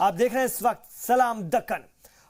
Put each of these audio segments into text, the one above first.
आप देख रहे हैं इस वक्त सलाम दक्कन।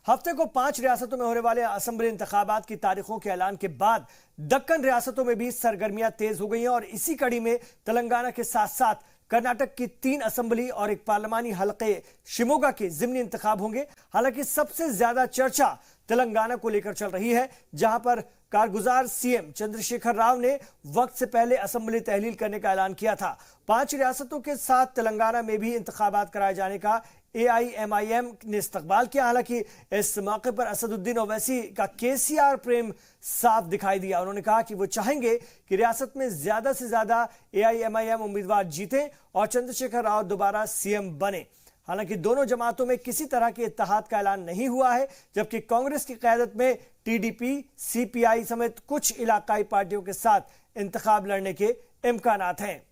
हफ्ते को 5 रियासतों में होने वाले असेंबली इंतखाबात की तारीखों के ऐलान के बाद दक्कन रियासतों में भी सरगर्मियां तेज हो गई हैं और इसी कड़ी में तेलंगाना के साथ साथ कर्नाटक की 3 असेंबली और एक पार्लिमानी हलके शिमोगा के जिमनी इंतखाब होंगे। हालांकि सबसे ज्यादा चर्चा तेलंगाना को लेकर चल रही है, जहां पर कारगुजार सीएम चंद्रशेखर राव ने वक्त से पहले असेंबली तहलील करने का ऐलान किया था। 5 रियासतों के साथ तेलंगाना में भी इंतखाबात कराए जाने का AIMIM ने इस्तकबाल किया। हालांकि इस मौके पर असदुद्दीन ओवैसी का KCR प्रेम साफ दिखाई दिया। उन्होंने कहा कि वो चाहेंगे कि रियासत में ज्यादा से ज्यादा AIMIM उम्मीदवार जीते और चंद्रशेखर राव दोबारा सीएम बने। हालांकि दोनों जमातों में किसी तरह के इत्तेहाद का ऐलान नहीं हुआ है, जबकि कांग्रेस की क़यादत में TDP, CPI समेत कुछ इलाकाई पार्टियों के साथ इंतखाब लड़ने के इम्कानात हैं।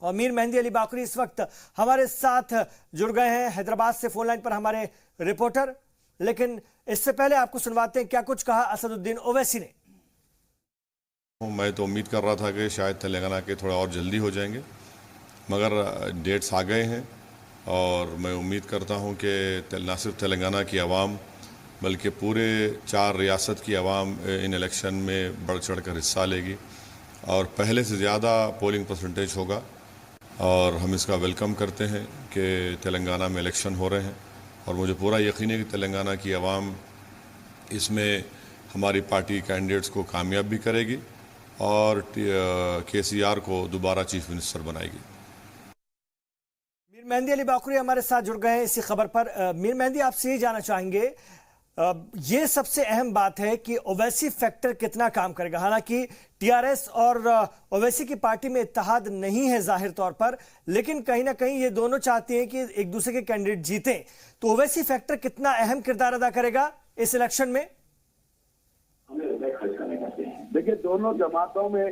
और मीर मेहंदी अली बाकरी इस वक्त हमारे साथ जुड़ गए हैं हैदराबाद से फोन लाइन पर हमारे रिपोर्टर। लेकिन इससे पहले आपको सुनवाते हैं क्या कुछ कहा असदुद्दीन ओवैसी ने। मैं तो उम्मीद कर रहा था कि शायद तेलंगाना के थोड़ा और जल्दी हो जाएंगे, मगर डेट्स आ गए हैं और मैं उम्मीद करता हूं कि ना सिर्फ तेलंगाना की आवाम बल्कि पूरे 4 रियासत की आवाम इन इलेक्शन में बढ़ चढ़ कर हिस्सा लेगी और पहले से ज़्यादा पोलिंग परसेंटेज होगा। और हम इसका वेलकम करते हैं कि तेलंगाना में इलेक्शन हो रहे हैं और मुझे पूरा यकीन है कि तेलंगाना की आवाम इसमें हमारी पार्टी कैंडिडेट्स को कामयाब भी करेगी और KCR को दोबारा चीफ मिनिस्टर बनाएगी। मीर मेहंदी अली बाकरी हमारे साथ जुड़ गए हैं इसी खबर पर। मीर मेहंदी, आपसे ये जानना चाहेंगे, ये सबसे अहम बात है कि ओवैसी फैक्टर कितना काम करेगा। हालांकि TRS और ओवैसी की पार्टी में इत्तेहाद नहीं है जाहिर तौर पर, लेकिन कहीं ना कहीं ये दोनों चाहते हैं कि एक दूसरे के कैंडिडेट जीतें, तो ओवैसी फैक्टर कितना अहम किरदार अदा करेगा इस इलेक्शन में? देखिए, दोनों जमातों में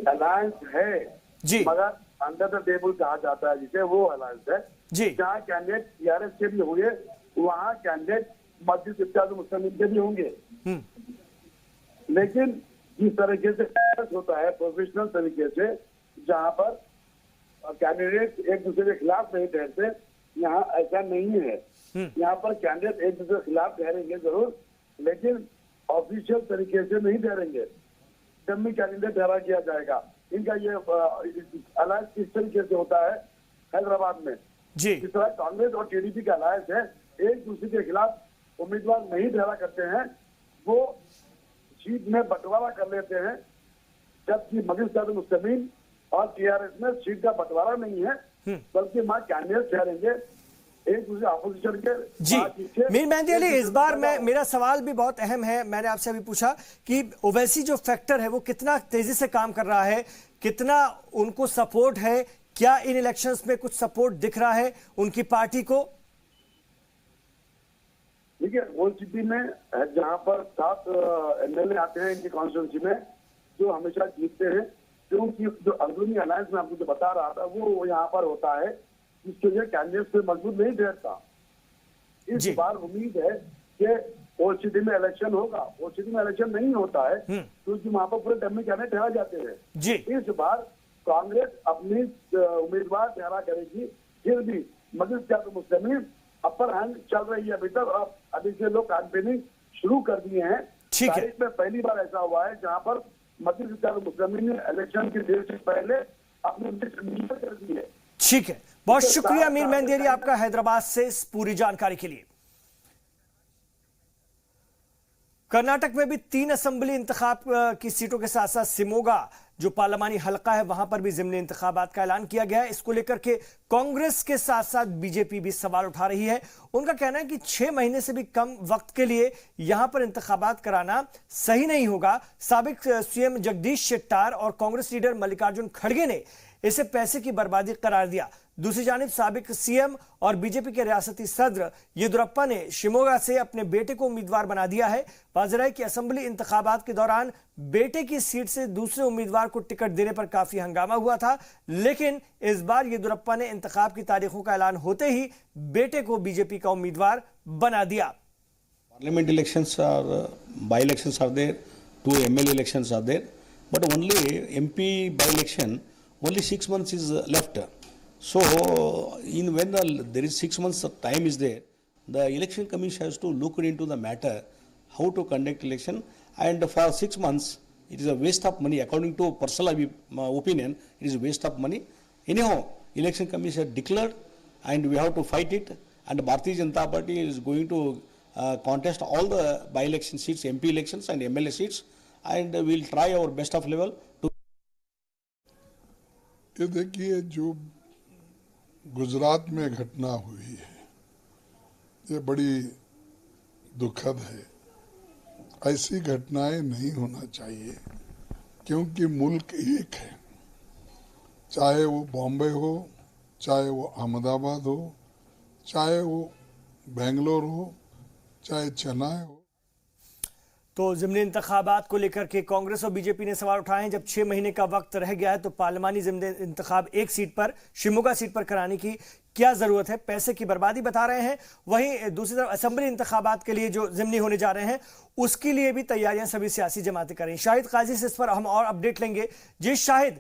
अलायंस है जी, मगर अंडर द टेबल कहा जाता है जिसे, वो अलायंस है जी। जहाँ कैंडिडेट TRS के भी हुए वहाँ कैंडिडेट मस्जिद इत्तेहाद मुस्लिम के भी होंगे, लेकिन जिस तरीके से होता है प्रोफेशनल तरीके से, जहाँ पर कैंडिडेट एक दूसरे के खिलाफ नहीं ठहरते, यहाँ ऐसा नहीं है। यहाँ पर कैंडिडेट एक दूसरे के खिलाफ ठहरेंगे जरूर, लेकिन ऑफिशियल तरीके से नहीं ठहरेंगे। डमी कैंडिडेट ठहरा किया जाएगा। इनका ये अलायंस किस तरीके से होता है हैदराबाद में जी, जिस तरह कांग्रेस और TDP का अलायंस है, एक दूसरे के खिलाफ उम्मीदवार नहीं ठहरा करते हैं, वो सीट में बंटवारा कर लेते हैं, जबकि मजलिस मुस्लिमीन और TRS में सीट का बंटवारा नहीं है, बल्कि वहाँ कैंडिडेट ठहरेंगे एक दूसरे अपोजिशन के जी। मीर मेहंदी अली, इस बार मेरा सवाल भी बहुत अहम है। मैंने आपसे अभी पूछा कि ओवैसी जो फैक्टर है वो कितना तेजी से काम कर रहा है, कितना उनको सपोर्ट है, क्या इन इलेक्शंस में कुछ सपोर्ट दिख रहा है उनकी पार्टी को? देखिए, OCP में जहाँ पर 7 MLA आते हैं इनकी कॉन्स्टिट्यूंसी में, जो हमेशा जीतते हैं, क्योंकि जो अंदरूनी अलायंस में आपको जो बता रहा था वो यहाँ पर होता है, जिसके लिए कैंडिडेट से मजबूत नहीं ठहरता। इस बार उम्मीद है कि OCP में इलेक्शन होगा। OCP में इलेक्शन नहीं होता है क्योंकि वहाँ पर पूरे डमी कैंडिडेट ठहरा जाते हैं जी। इस बार कांग्रेस अपनी उम्मीदवार ठहरा करेगी, फिर भी मजलिस मुस्लिमीन अपर हैंड चल रही है अभी तक, और अभी से लोग कैंपेनिंग शुरू कर दिए हैं। तारीख में पहली बार ऐसा हुआ है जहां पर मजलिस मुस्लिमीन ने इलेक्शन की देर से पहले अपनी लिस्ट कर दी है। ठीक है, बहुत शुक्रिया मीर मेहंदी अली आपका हैदराबाद से इस पूरी जानकारी के लिए। कर्नाटक में भी 3 असेंबली इंतखाब की सीटों के साथ साथ शिमोगा जो पार्लिमानी हलका है वहां पर भी जिमनी इंतखाबात का ऐलान किया गया है। इसको लेकर के कांग्रेस के साथ साथ BJP भी सवाल उठा रही है। उनका कहना है कि 6 महीने से भी कम वक्त के लिए यहां पर इंतखाबात कराना सही नहीं होगा। साबिक CM जगदीश शेट्टार और कांग्रेस लीडर मल्लिकार्जुन खड़गे ने इसे पैसे की बर्बादी करार दिया। दूसरी जानिब साबिक CM और BJP के रियासती सदर येदियुरप्पा ने शिमोगा से अपने बेटे को उम्मीदवार बना दिया है। वाज़ेह है कि असेंबली इंतखाबात के दौरान बेटे की सीट से दूसरे उम्मीदवार को टिकट देने पर काफी हंगामा हुआ था, लेकिन इस बार येदियुरप्पा ने इंतखाब की तारीखों का ऐलान होते ही बेटे को BJP का उम्मीदवार बना दिया। पार्लियामेंट इलेक्शंस और by elections are there, 2 MLA elections are there, but only MP by election only 6 months is left. So, there is 6 months of time is there, the election commission has to look into the matter, how to conduct election, and for 6 months, it is a waste of money. According to personal opinion, it is a waste of money. Anyhow, election commission declared, and we have to fight it. And Bharatiya Janata Party is going to contest all the by-election seats, MP elections and MLA seats, and we'll try our best of level to. ये देखिए, जो गुजरात में घटना हुई है, ये बड़ी दुखद है। ऐसी घटनाएं नहीं होना चाहिए, क्योंकि मुल्क एक है, चाहे वो बॉम्बे हो, चाहे वो अहमदाबाद हो, चाहे वो बेंगलोर हो, चाहे चेन्नई हो। तो ज़िमनी इंतखाबात को लेकर के कांग्रेस और बीजेपी ने सवाल उठाए हैं। जब 6 महीने का वक्त रह गया है तो पार्लिमानी ज़िमनी इंतखाब एक सीट पर, शिमोगा सीट पर कराने की क्या जरूरत है? पैसे की बर्बादी बता रहे हैं। वहीं दूसरी तरफ असेंबली इंतखाबात के लिए जो ज़िमनी होने जा रहे हैं, उसके लिए भी तैयारियां सभी सियासी जमातें करें। शाहिद काजी से इस पर हम और अपडेट लेंगे। जी शाहिद,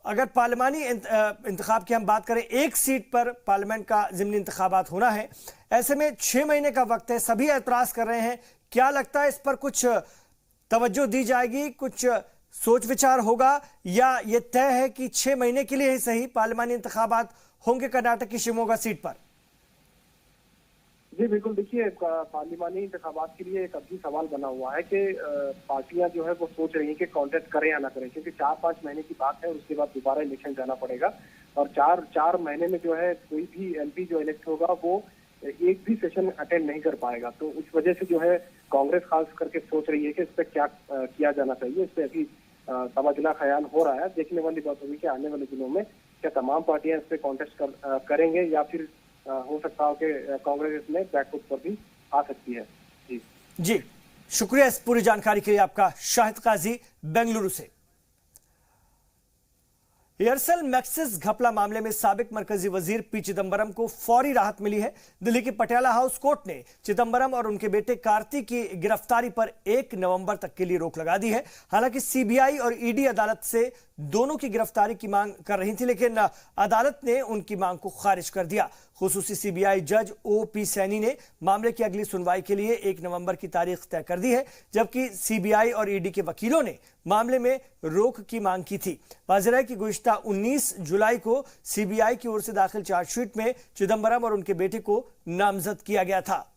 अगर पार्लिमानी इंतखाब की हम बात करें, एक सीट पर पार्लियामेंट का ज़िमनी इंतखाबात होना है, ऐसे में 6 महीने का वक्त है, सभी एतराज कर रहे हैं। क्या लगता है इस पर कुछ तवज्जो दी जाएगी, कुछ सोच विचार होगा, या ये तय है कि 6 महीने के लिए ही सही पार्लियामानी इंतखाबात होंगे कर्नाटक की शिमोगा सीट पर? जी बिल्कुल, देखिए पार्लियामानी इंतखाबात के लिए एक अभी सवाल बना हुआ है कि पार्टियां जो है वो सोच रही हैं कि कॉन्टेस्ट करें या ना करें, क्योंकि 4-5 महीने की बात है, उसके बाद दोबारा इलेक्शन जाना पड़ेगा और 4 महीने में जो है कोई भी एमपी जो इलेक्ट होगा वो एक भी सेशन अटेंड नहीं कर पाएगा। तो उस वजह से जो है कांग्रेस खास करके सोच रही है कि इस पर क्या किया जाना चाहिए। इस पर अभी तबादला ख्याल हो रहा है। देखने वाली बात होगी कि आने वाले दिनों में क्या तमाम पार्टियां इस पर कॉन्टेस्ट करेंगे, या फिर हो सकता हो कि कांग्रेस इसमें बैकफुट पर भी आ सकती है। जी शुक्रिया इस पूरी जानकारी के लिए आपका, शाहिद काजी बेंगलुरु से। एयरसेल मैक्सिस घपला मामले में साबिक मरकजी वजीर पी चिदंबरम को फौरी राहत मिली है। दिल्ली की पटियाला हाउस कोर्ट ने चिदंबरम और उनके बेटे कार्ति की गिरफ्तारी पर 1 नवंबर तक के लिए रोक लगा दी है। हालांकि सीबीआई और ईडी अदालत से दोनों की गिरफ्तारी की मांग कर रही थी, लेकिन अदालत ने उनकी मांग को खारिज कर दिया। खुसूसी सीबीआई जज ओ.पी. सैनी ने मामले की अगली सुनवाई के लिए 1 नवंबर की तारीख तय कर दी है, जबकि सीबीआई और ईडी के वकीलों ने मामले में रोक की मांग की थी। वाज़ेह है कि गुज़िश्ता 19 जुलाई को सीबीआई की ओर से दाखिल चार्जशीट में चिदंबरम और उनके बेटे को नामजद किया गया था।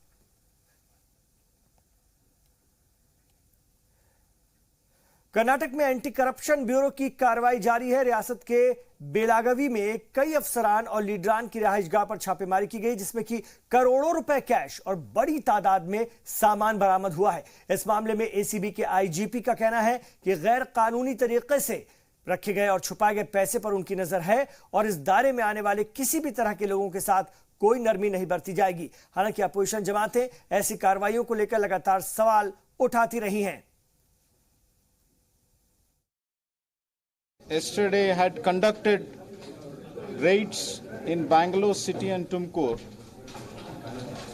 कर्नाटक में एंटी करप्शन ब्यूरो की कार्रवाई जारी है। रियासत के बेलागवी में कई अफसरान और लीडरान की रिहाइशगाह पर छापेमारी की गई, जिसमें कि करोड़ों रुपए कैश और बड़ी तादाद में सामान बरामद हुआ है। इस मामले में एसीबी के आईजीपी का कहना है कि गैर कानूनी तरीके से रखे गए और छुपाए गए पैसे पर उनकी नजर है और इस दायरे में आने वाले किसी भी तरह के लोगों के साथ कोई नरमी नहीं बरती जाएगी। हालांकि अपोजिशन जमातें ऐसी कार्रवाइयों को लेकर लगातार सवाल उठाती रही हैं। Yesterday had conducted raids in Bangalore city and Tumkur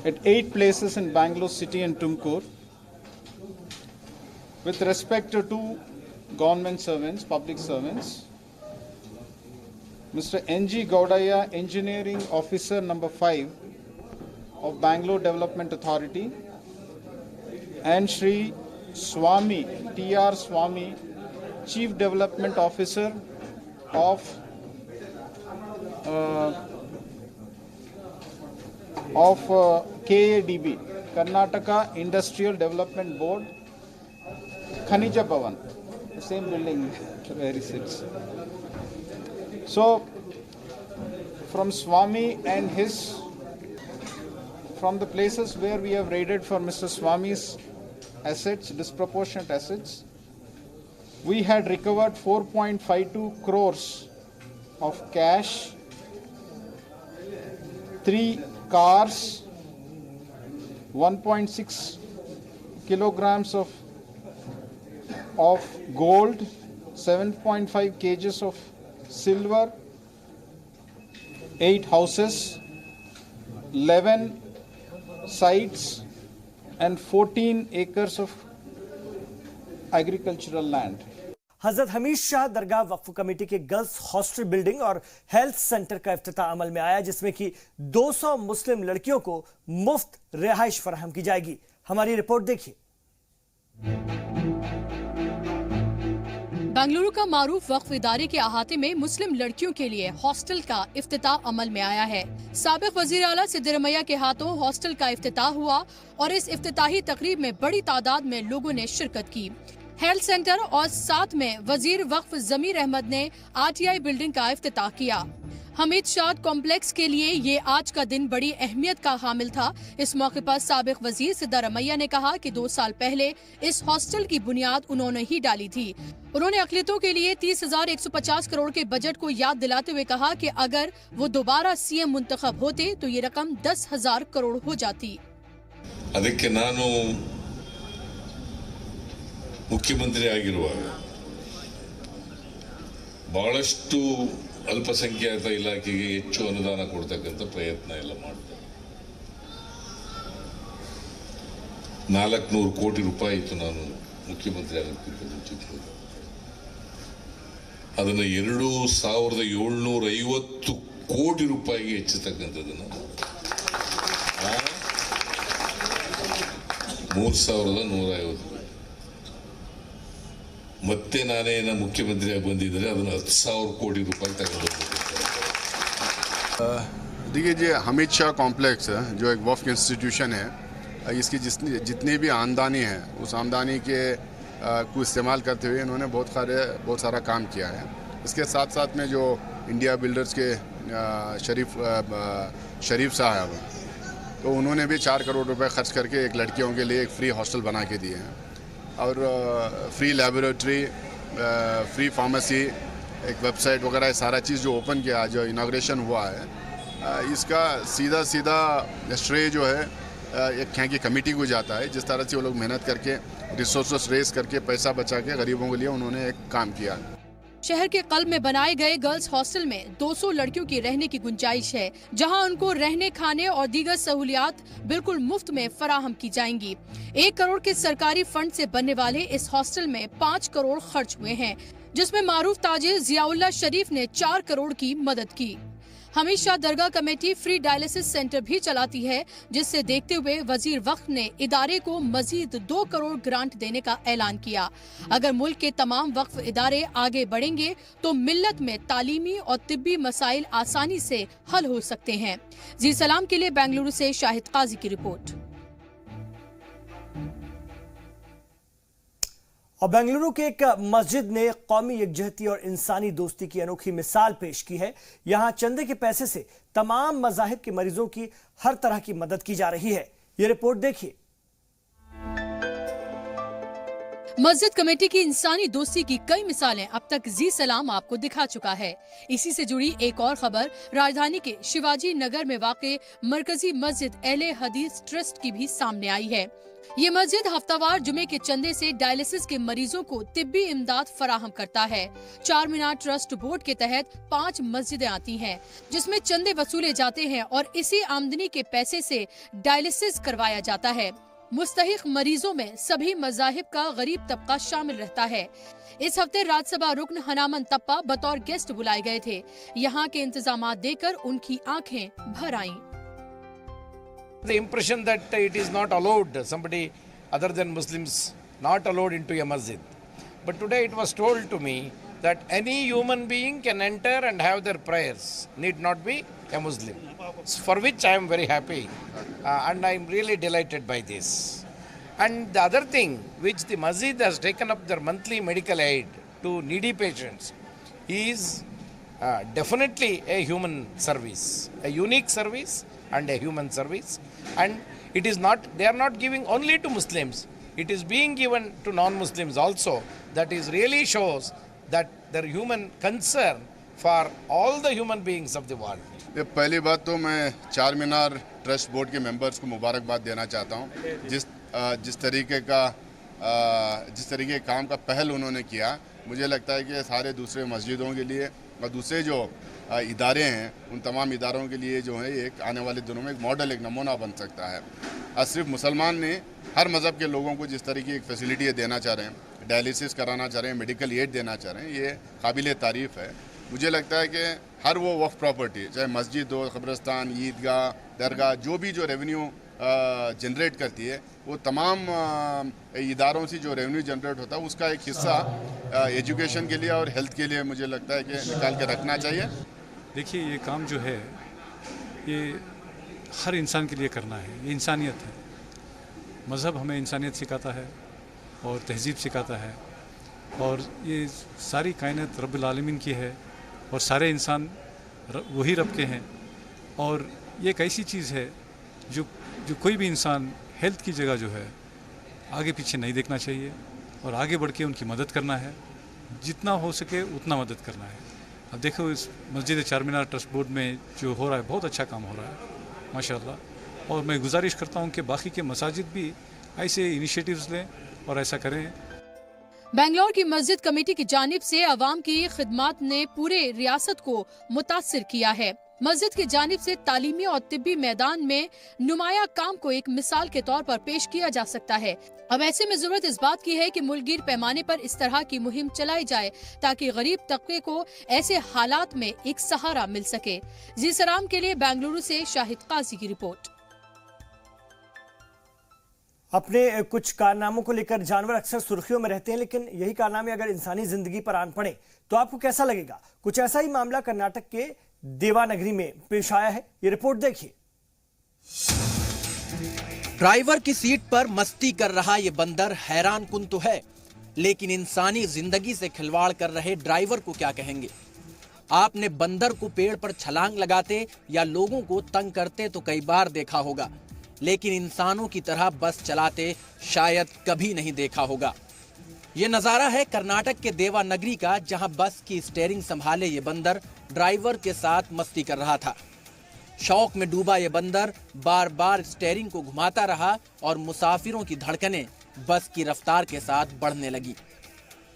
at 8 places in Bangalore city and Tumkur with respect to 2 government servants, public servants, Mr. N.G. Gaudaya, Engineering Officer number 5 of Bangalore Development Authority, and Shri Swami, T.R. Swami, Chief Development Officer of KADB, Karnataka Industrial Development Board, Khanija Bhavan, the same building where he sits. So, from Swami and from the places where we have raided for Mr. Swami's assets, disproportionate assets, we had recovered 4.52 crores of cash, 3 cars, 1.6 kilograms of gold, 7.5 kgs of silver, 8 houses, 11 sites, and 14 acres of agricultural land. Hazrat Hamid Shah Dargah Waqf committee के girls hostel building और health centre का इफ्तिताह अमल में आया, जिसमें कि 200 मुस्लिम लड़कियों को मुफ्त रिहाइश फराहम की जाएगी। हमारी रिपोर्ट देखिए। बेंगलुरु का मारूफ वक्फ इदारे के अहाते में मुस्लिम लड़कियों के लिए हॉस्टल का इफ्तिताह अमल में आया है। साबिक वजीर आला सिद्दीरमैया के हाथों हॉस्टल का इफ्तिताह हुआ और इस इफ्तिताही तकरीब में बड़ी तादाद में लोगों ने शिरकत की। हेल्थ सेंटर और साथ में वजीर वक्फ जमीर अहमद ने RTI बिल्डिंग का इफ्तिताह किया। हमीद शाह कॉम्प्लेक्स के लिए ये आज का दिन बड़ी अहमियत का हामिल था। इस मौके पर साबिक वजीर सिद्दीरमैया ने कहा कि 2 साल पहले इस हॉस्टल की बुनियाद उन्होंने ही डाली थी। उन्होंने अक़लियतों के लिए 30,150 करोड़ के बजट को याद दिलाते हुए कहा कि अगर वो दोबारा CM मुंतखब होते तो ये रकम 10,000 करोड़ हो जाती। ಅದಕ್ಕೆ ನಾನು ಮುಖ್ಯಮಂತ್ರಿ ಆಗಿರುವಾಗ ಬಹಳಷ್ಟು ಅಲ್ಪಸಂಖ್ಯಾತ ಇಲಾಖೆಗೆ ಹೆಚ್ಚು ಅನುದಾನ ಕೊಡ್ತಕ್ಕಂಥ ಪ್ರಯತ್ನ ಎಲ್ಲ ಮಾಡಿದೆ। 400 ಕೋಟಿ ರೂಪಾಯಿ ಇತ್ತು ನಾನು ಮುಖ್ಯಮಂತ್ರಿ ಆಗೋದಕ್ಕಿಂತ ಮುಂಚಿತ। ಅದನ್ನು 2,750 ಕೋಟಿ ರೂಪಾಯಿಗೆ ಹೆಚ್ಚಿಸತಕ್ಕಂಥದ್ದನ್ನು 3,150 ಮತ್ತೆ ನಾನೇನ ಮುಖ್ಯಮಂತ್ರಿಯಾಗಿ ಬಂದಿದ್ದರೆ ಅದನ್ನು 10,000 ಕೋಟಿ ರೂಪಾಯಿ ತಗೊಂಡು देखिए जी, हमीद शाह कॉम्प्लेक्स जो एक वक्फ इंस्टीट्यूशन है, इसकी जितनी भी आमदनी है उस आमदनी के को इस्तेमाल करते हुए इन्होंने बहुत सारा काम किया है। इसके साथ साथ में जो इंडिया बिल्डर्स के शरीफ साहब, तो उन्होंने भी 4 करोड़ रुपए खर्च करके एक लड़कियों के लिए एक फ्री हॉस्टल बना के दिए हैं और फ्री लेबोरेटरी, फ्री फार्मेसी, एक वेबसाइट वगैरह सारा चीज़ जो ओपन किया, जो इनाग्रेशन हुआ है, इसका सीधा श्रेय जो है एक यहाँ की कमेटी को जाता है। जिस तरह से वो लोग मेहनत करके रिसोर्सेस रेस करके पैसा बचा के गरीबों के लिए उन्होंने एक काम किया। शहर के कल्ब में बनाए गए गर्ल्स हॉस्टल में 200 लड़कियों की रहने की गुंजाइश है, जहां उनको रहने, खाने और दीगर सहूलियात बिल्कुल मुफ्त में फराहम की जाएंगी। 1 करोड़ के सरकारी फंड से बनने वाले इस हॉस्टल में 5 करोड़ खर्च हुए हैं, जिसमें मारूफ ताजिर जियाउल्लाह शरीफ ने 4 करोड़ की मदद की। हमीद शाह दरगाह कमेटी फ्री डायलिसिस सेंटर भी चलाती है, जिससे देखते हुए वजीर वक्फ ने इदारे को मजीद 2 करोड़ ग्रांट देने का ऐलान किया। अगर मुल्क के तमाम वक्फ इदारे आगे बढ़ेंगे तो मिल्लत में तालीमी और तिब्बी मसाइल आसानी से हल हो सकते हैं। जी सलाम के लिए बेंगलुरु से शाहिद काजी की रिपोर्ट। और बेंगलुरु के एक मस्जिद ने कौमी यकजहती और इंसानी दोस्ती की अनोखी मिसाल पेश की है। यहां चंदे के पैसे से तमाम मज़ाहिब के मरीजों की हर तरह की मदद की जा रही है। ये रिपोर्ट देखिए। मस्जिद कमेटी की इंसानी दोस्ती की कई मिसालें अब तक जी सलाम आपको दिखा चुका है। इसी से जुड़ी एक और खबर राजधानी के शिवाजी नगर में वाक़े मरकजी मस्जिद अहले हदीस ट्रस्ट की भी सामने आई है। ये मस्जिद हफ्तावार जुमे के चंदे से डायलिसिस के मरीजों को तिब्बी इमदाद फराहम करता है। 4 मीनार ट्रस्ट बोर्ड के तहत 5 मस्जिदें आती हैं, जिसमें चंदे वसूले जाते हैं और इसी आमदनी के पैसे से डायलिसिस करवाया जाता है। मुस्तहिक मरीजों में सभी मज़ाहिब का गरीब तबका शामिल रहता है। इस हफ्ते राज्यसभा रुकन हनामन तप्पा बतौर गेस्ट बुलाए गए थे। यहाँ के इंतजामात देखकर उनकी आंखें भर आईं। The impression that it is not allowed, somebody other than Muslims not allowed into a masjid. But today it was told to me that any human being can enter and have their prayers, need not be a Muslim, for which I am very happy and I am really delighted by this. And the other thing which the masjid has taken up their monthly medical aid to needy patients is definitely a human service, a unique service and a human service. And it is not, they are not giving only to Muslims, it is being given to non-Muslims also. That is really shows that their human concern for all the human beings of the world. ये पहली बात तो मैं 4 मीनार trust board के members को मुबारकबाद देना चाहता हूँ। जिस तरीके काम का पहल उन्होंने किया, मुझे लगता है कि सारे दूसरे मस्जिदों के लिए और दूसरे जो इदारे हैं उन तमाम इदारों के लिए जो है एक आने वाले दिनों में एक मॉडल, एक नमूना बन सकता है। और सिर्फ मुसलमान ने हर मज़हब के लोगों को जिस तरीके की एक फैसिलिटी देना चाह रहे हैं, डायलिसिस कराना चाह रहे हैं, मेडिकल एड देना चाह रहे हैं, ये काबिल तारीफ़ है। मुझे लगता है कि हर वो वक्फ प्रॉपर्टी, चाहे मस्जिद हो, कब्रिस्तान, ईदगाह, दरगाह, जो भी जो रेवेन्यू जनरेट करती है, वो तमाम इदारों से जो रेवेन्यू जनरेट होता है उसका एक हिस्सा एजुकेशन के लिए और हेल्थ के लिए मुझे लगता है कि निकाल के रखना चाहिए। देखिए, ये काम जो है ये हर इंसान के लिए करना है, ये इंसानियत है। मज़हब हमें इंसानियत सिखाता है और तहज़ीब सिखाता है, और ये सारी कायनात रब्बुल आलमीन की है और सारे इंसान वही रब के हैं। और ये एक ऐसी चीज़ है जो कोई भी इंसान हेल्थ की जगह जो है आगे पीछे नहीं देखना चाहिए और आगे बढ़ के उनकी मदद करना है, जितना हो सके उतना मदद करना है। अब देखो, इस मस्जिद चारमीनार ट्रस्ट बोर्ड में जो हो रहा है बहुत अच्छा काम हो रहा है माशाल्लाह, और मैं गुजारिश करता हूँ कि बाकी के मसाजिद भी ऐसे इनिशिएटिव्स लें और ऐसा करें। बेंगलोर की मस्जिद कमेटी की जानिब से अवाम की खिदमत ने पूरे रियासत को मुतासिर किया है। मस्जिद की जानिब से तालीमी और तिब्बी मैदान में नुमाया काम को एक मिसाल के तौर पर पेश किया जा सकता है। अब ऐसे में जरूरत इस बात की है कि मुल्कगीर पैमाने पर इस तरह की मुहिम चलाई जाए ताकि गरीब तबके को ऐसे हालात में एक सहारा मिल सके। जी सलाम के लिए बेंगलुरु से शाहिद काजी की रिपोर्ट। अपने कुछ कारनामों को लेकर जानवर अक्सर सुर्खियों में रहते हैं, लेकिन यही कारनामे अगर इंसानी जिंदगी पर आन पड़े तो आपको कैसा लगेगा? कुछ ऐसा ही मामला कर्नाटक के देवानगरी में पेश आया है। ये रिपोर्ट देखिए। ड्राइवर की सीट पर मस्ती कर रहा ये बंदर हैरान कुन तो है, लेकिन इंसानी जिंदगी से खिलवाड़ कर रहे ड्राइवर को क्या कहेंगे? आपने बंदर को पेड़ पर छलांग लगाते या लोगों को तंग करते तो कई बार देखा होगा, लेकिन इंसानों की तरह बस चलाते शायद कभी नहीं देखा होगा। ये नजारा है कर्नाटक के देवानगरी का, जहां बस की स्टीयरिंग संभाले ये बंदर ड्राइवर के साथ मस्ती कर रहा था। शौक में डूबा ये बंदर बार बार स्टीयरिंग को घुमाता रहा और मुसाफिरों की धड़कनें बस की रफ्तार के साथ बढ़ने लगी।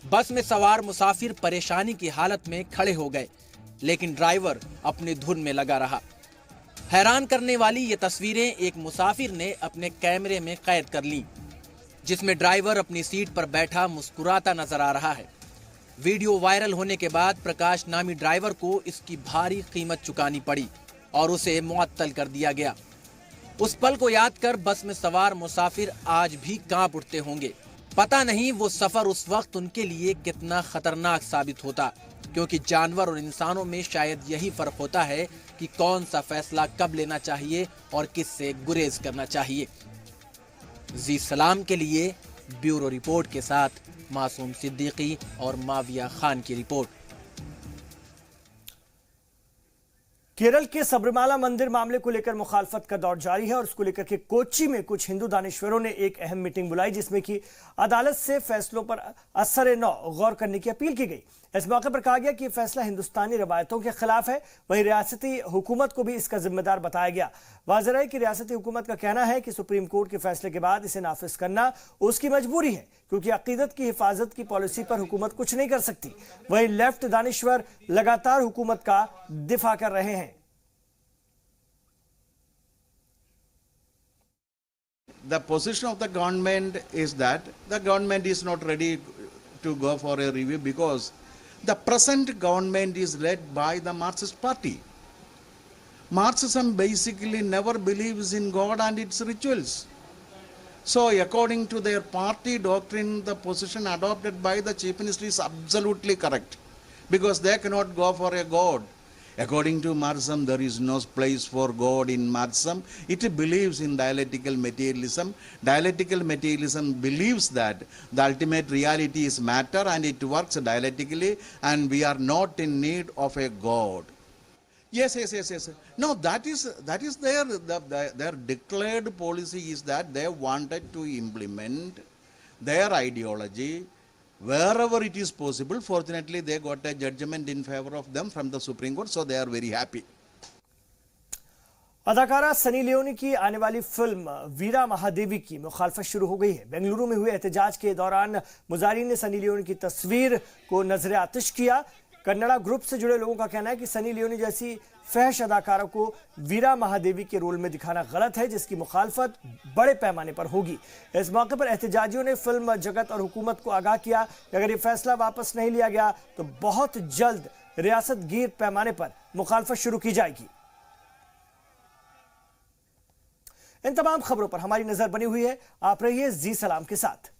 बस में सवार मुसाफिर परेशानी की हालत में खड़े हो गए, लेकिन ड्राइवर अपनी धुन में लगा रहा। हैरान करने वाली ये तस्वीरें एक मुसाफिर ने अपने कैमरे में कैद कर ली, जिसमें ड्राइवर अपनी सीट पर बैठा मुस्कुराता नजर आ रहा है। वीडियो वायरल होने के बाद प्रकाश नामी ड्राइवर को इसकी भारी कीमत चुकानी पड़ी और उसे मुअत्तल कर दिया गया। उस पल को याद कर बस में सवार मुसाफिर आज भी कांप उठते होंगे। पता नहीं वो सफर उस वक्त उनके लिए कितना खतरनाक साबित होता, क्योंकि जानवर और इंसानों में शायद यही फर्क होता है कि कौन सा फैसला कब लेना चाहिए और किससे गुरेज करना चाहिए। जी सलाम के लिए ब्यूरो रिपोर्ट के साथ मासूम सिद्दीकी और माविया खान की रिपोर्ट। केरल के सबरीमाला मंदिर मामले को लेकर मुखालफत का दौर जारी है और इसको लेकर के कोच्चि में कुछ हिंदू दानिश्वरों ने एक अहम मीटिंग बुलाई, जिसमें कि अदालत से फैसलों पर असर नौ गौर करने की अपील की गई। इस मौके पर कहा गया कि यह फैसला हिंदुस्तानी रवायतों के खिलाफ है। वहीं रियासती हुकूमत को भी इसका जिम्मेदार बताया गया। वाज़ेह है कि रियासती हुकूमत का कहना है कि सुप्रीम कोर्ट के फैसले के बाद इसे नाफिज करना उसकी मजबूरी है, क्योंकि अकीदत की हिफाजत की पॉलिसी पर हुकूमत कुछ नहीं कर सकती। वहीं लेफ्ट दानिश्वर लगातार हुकूमत का दिफा कर रहे हैं। The position of the government is that the government is not ready to go for a review because the present government is led by the Marxist party. Marxism basically never believes in God and its rituals. So according to their party doctrine, the position adopted by the chief minister is absolutely correct, because they cannot go for a God. According to Marxism, there is no place for God in Marxism. It believes in dialectical materialism. Dialectical materialism believes that the ultimate reality is matter and it works dialectically, and we are not in need of a God. Yes. No, that is their declared policy is that they wanted to implement their ideology wherever it is possible. Fortunately, they got a judgment in favor of them from the Supreme Court, so they are very happy. अदाकारा Sunny Leone की आने वाली film वीरा महादेवी की मुखालफत शुरू हो गई है। बेंगलुरु में हुए एहतजाज के दौरान मुजाहिरीन ने सनी लियोनी की तस्वीर को नजर आतिश किया। कन्नड़ा ग्रुप से जुड़े लोगों का कहना है कि सनी लियोनी जैसी फहश अदाकारों को वीरा महादेवी के रोल में दिखाना गलत है, जिसकी मुखालफत बड़े पैमाने पर होगी। इस मौके पर एहतजाजियों ने फिल्म जगत और हुकूमत को आगाह किया कि अगर ये फैसला वापस नहीं लिया गया तो बहुत जल्द रियासत गिर पैमाने पर मुखालफत शुरू की जाएगी। इन तमाम खबरों पर हमारी नजर बनी हुई है। आप रहिए जी सलाम के साथ।